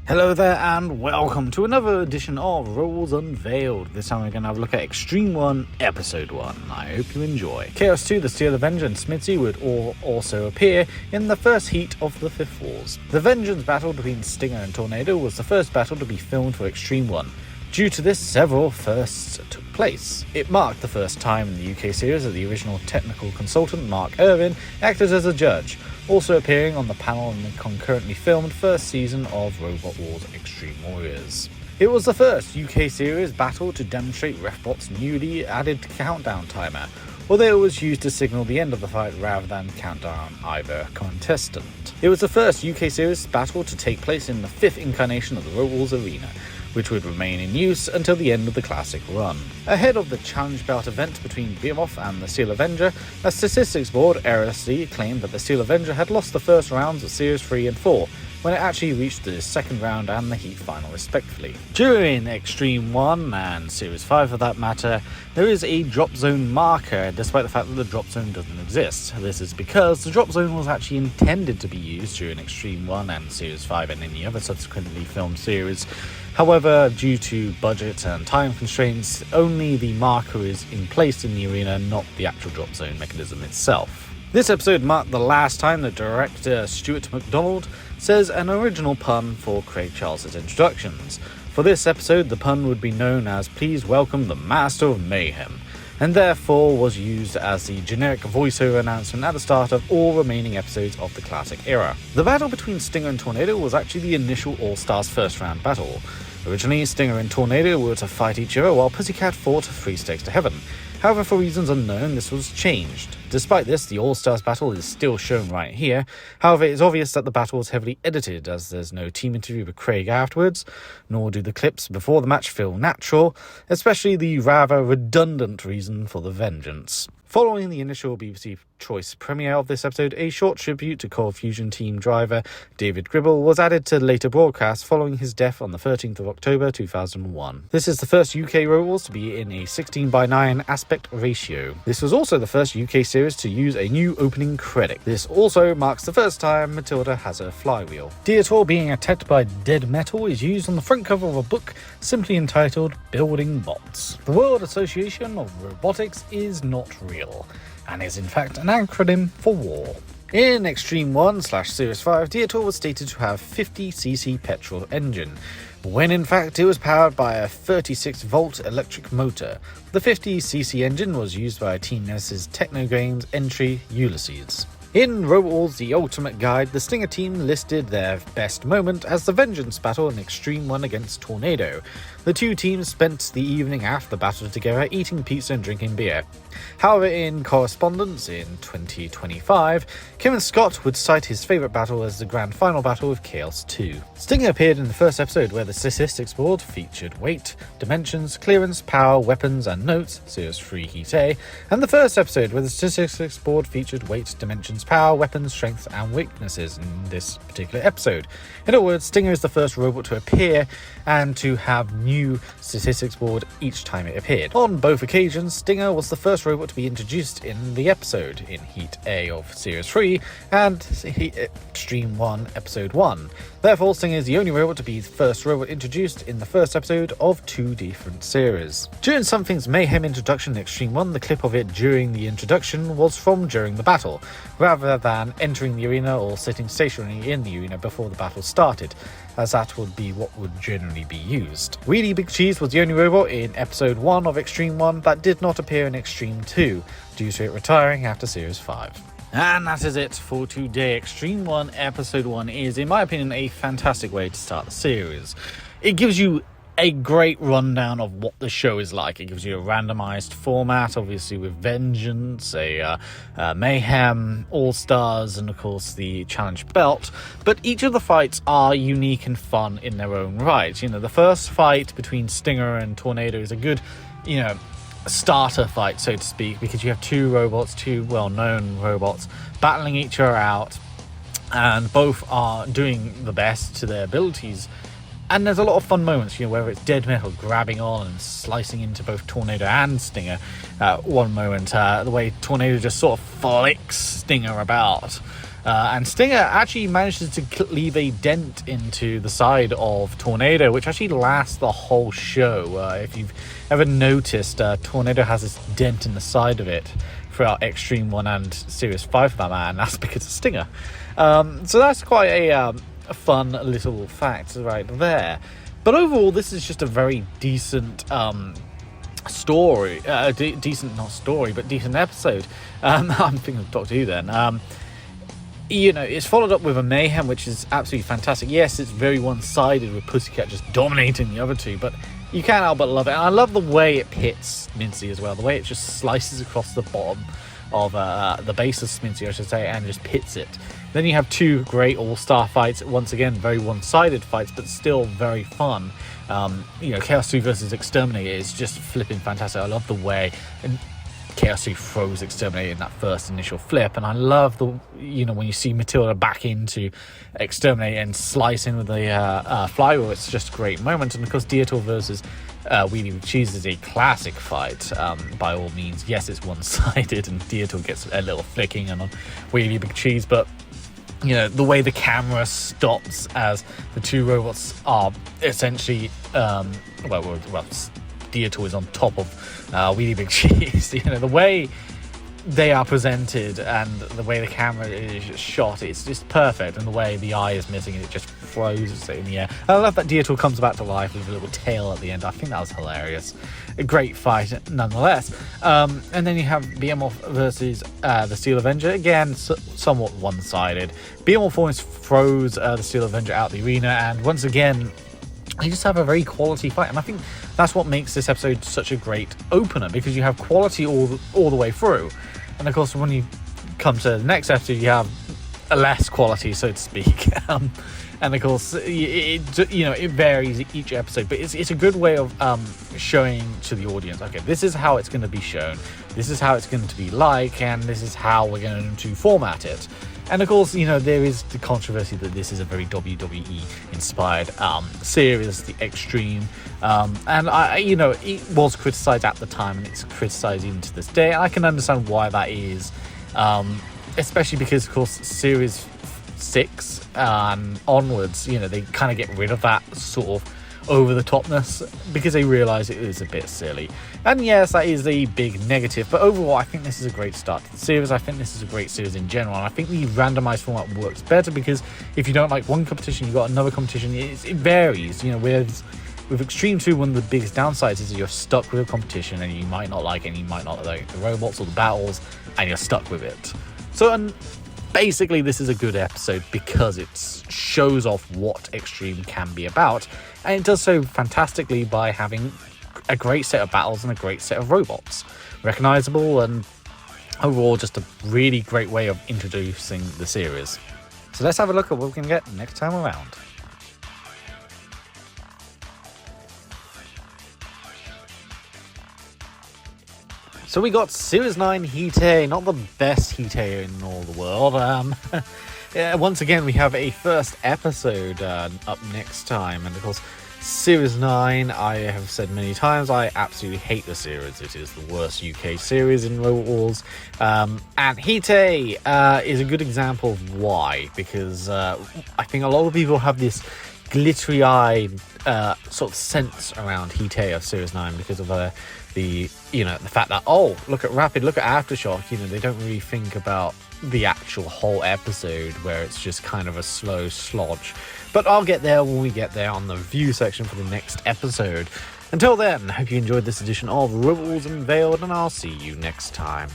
Hello there and welcome to another edition of Rules Unveiled. This time we're going to have a look at Extreme 1, Episode 1. I hope you enjoy. Chaos 2, the Steel Avenger and S.M.I.D.S.Y would all also appear in the first heat of the Fifth Wars. The Vengeance battle between Stinger and Tornado was the first battle to be filmed for Extreme 1. Due to this, several firsts took place. It marked the first time in the UK series that the original technical consultant Mark Irvin acted as a judge, also appearing on the panel in the concurrently filmed first season of Robot Wars Extreme Warriors. It was the first UK series battle to demonstrate Refbot's newly added countdown timer, although it was used to signal the end of the fight rather than count down either contestant. It was the first UK series battle to take place in the fifth incarnation of the Robot Wars arena, which would remain in use until the end of the classic run. Ahead of the Challenge Bout event between Behemoth and the Steel Avenger, a statistics board erroneously claimed that the Steel Avenger had lost the first rounds of Series 3 and 4, when it actually reached the second round and the heat final respectively. During Extreme 1 and Series 5 for that matter, there is a drop zone marker despite the fact that the drop zone doesn't exist. This is because the drop zone was actually intended to be used during Extreme 1 and Series 5 and any other subsequently filmed series. However, due to budget and time constraints, only the marker is in place in the arena, not the actual drop zone mechanism itself. This episode marked the last time that director Stuart MacDonald says an original pun for Craig Charles' introductions. For this episode, the pun would be known as "Please welcome the Master of Mayhem," and therefore was used as the generic voiceover announcement at the start of all remaining episodes of the classic era. The battle between Stinger and Tornado was actually the initial All-Stars first round battle. Originally, Stinger and Tornado were to fight each other while Pussycat fought 3 Stakes to Heaven. However, for reasons unknown, this was changed. Despite this, the All-Stars battle is still shown right here. However, it's obvious that the battle was heavily edited, as there's no team interview with Craig afterwards, nor do the clips before the match feel natural, especially the rather redundant reason for the vengeance. Following the initial BBC Choice premiere of this episode, a short tribute to Cold Fusion team driver David Gribble was added to later broadcasts following his death on the 13th of October 2001. This is the first UK Robot Wars to be in a 16:9 aspect ratio. This was also the first UK series to use a new opening credit. This also marks the first time Matilda has a flywheel. Dietor being attacked by dead metal is used on the front cover of a book simply entitled Building Bots. The World Association of Robotics is not real, and is in fact an acronym for war. In Extreme 1/Series 5, Dietor was stated to have 50cc petrol engine, when in fact it was powered by a 36-volt electric motor. The 50cc engine was used by Team Nemesis Technogames entry Ulysses. In Robot Wars The Ultimate Guide, the Stinger team listed their best moment as the Vengeance battle in Extreme 1 against Tornado. The two teams spent the evening after the battle together eating pizza and drinking beer. However, in correspondence in 2025, Kevin Scott would cite his favourite battle as the grand final battle of Chaos 2. Stinger appeared in the first episode where the statistics board featured weight, dimensions, clearance, power, weapons and notes, Series 3 Heat A, and the first episode where the statistics board featured weight, dimensions, power, weapons, strengths and weaknesses in this particular episode. In other words, Stinger is the first robot to appear and to have new statistics board each time it appeared. On both occasions, Stinger was the first robot to be introduced in the episode, in Heat A of Series 3 and Extreme 1 Episode 1. Therefore, Stinger is the only robot to be the first robot introduced in the first episode of 2 different series. During Something's Mayhem introduction in Extreme 1, the clip of it during the introduction was from during the battle, rather than entering the arena or sitting stationary in the arena before the battle started, as that would be what would generally be used. Really Big Cheese was the only robot in Episode 1 of Extreme 1 that did not appear in Extreme 2, due to it retiring after Series 5. And that is it for today. Extreme 1 Episode 1 is, in my opinion, a fantastic way to start the series. It gives you a great rundown of what the show is like. It gives you a randomized format, obviously with Vengeance, Mayhem, All-Stars, and of course the Challenge Belt. But each of the fights are unique and fun in their own right. You know, the first fight between Stinger and Tornado is a good, starter fight, so to speak, because you have two well-known robots, battling each other out, and both are doing the best to their abilities. And there's a lot of fun moments, whether it's Dead Metal grabbing on and slicing into both Tornado and Stinger at one moment, the way Tornado just sort of flicks Stinger about, And Stinger actually manages to leave a dent into the side of Tornado, which actually lasts the whole show. If you've ever noticed, Tornado has this dent in the side of it throughout Extreme 1 and Series 5 for that matter, and that's because of Stinger. So that's quite a fun little fact right there. But overall, this is just a very decent story. Decent episode. I'm thinking of Doctor Who then. It's followed up with a Mayhem, which is absolutely fantastic. Yes, it's very one-sided with Pussycat just dominating the other two, but you can't help but love it. And I love the way it hits Smincy as well, the way it just slices across the bottom of the base of Smincy, I should say, and just hits it. Then you have two great all-star fights, once again, very one-sided fights, but still very fun. Chaos 2 versus X-Terminator is just flipping fantastic. I love the way Chaos 2 throws X-Terminator in that first initial flip, and I love when you see Matilda back into X-Terminator and slice in with the flywheel. It's just a great moment. And of course, Dietor versus Wheelie Big Cheese is a classic fight, by all means. Yes, it's one-sided, and Dietor gets a little flicking on Wheelie Big Cheese, but the way the camera stops as the two robots are essentially Dietor is on top of Wheelie Big Cheese. The way they are presented and the way the camera is shot, it's just perfect. And the way the eye is missing and it just throws it in the air. I love that Dietor comes back to life with a little tail at the end. I think that was hilarious. A great fight nonetheless. And then you have Behemoth versus the Steel Avenger. Again, somewhat one-sided. Behemoth almost throws the Steel Avenger out the arena, and once again, you just have a very quality fight. And I think that's what makes this episode such a great opener, because you have quality all the way through. And of course, when you come to the next episode, you have a less quality, so to speak. And of course, it varies each episode, but it's a good way of showing to the audience, okay, this is how it's going to be shown, this is how it's going to be like, and this is how we're going to format it. And of course, there is the controversy that this is a very WWE-inspired series, the Extreme. And it was criticised at the time, and it's criticised even to this day. And I can understand why that is, especially because, of course, Series 6 and onwards, they kind of get rid of that sort of over-the-topness because they realise it is a bit silly. And yes, that is a big negative, but overall I think this is a great start to the series. I think this is a great series in general, and I think the randomised format works better because if you don't like one competition, you've got another competition. It varies, with Extreme 2, one of the biggest downsides is you're stuck with a competition and you might not like it, and you might not like the robots or the battles, and you're stuck with it. So basically, this is a good episode because it shows off what Extreme can be about, and it does so fantastically by having a great set of battles and a great set of robots. Recognisable, and overall just a really great way of introducing the series. So let's have a look at what we can get next time around. So we got Series 9 Hite, not the best Hite in all the world. Once again, we have a first episode up next time. And of course, Series 9, I have said many times, I absolutely hate the series. It is the worst UK series in Robot Wars. And Hite is a good example of why. Because I think a lot of people have this glittery-eyed sort of sense around Hite of Series 9 because of the fact that, oh, look at Rapid, look at Aftershock, they don't really think about the actual whole episode where it's just kind of a slow slodge. But I'll get there when we get there on the review section for the next episode. Until then, I hope you enjoyed this edition of Robot Wars Unveiled, and I'll see you next time.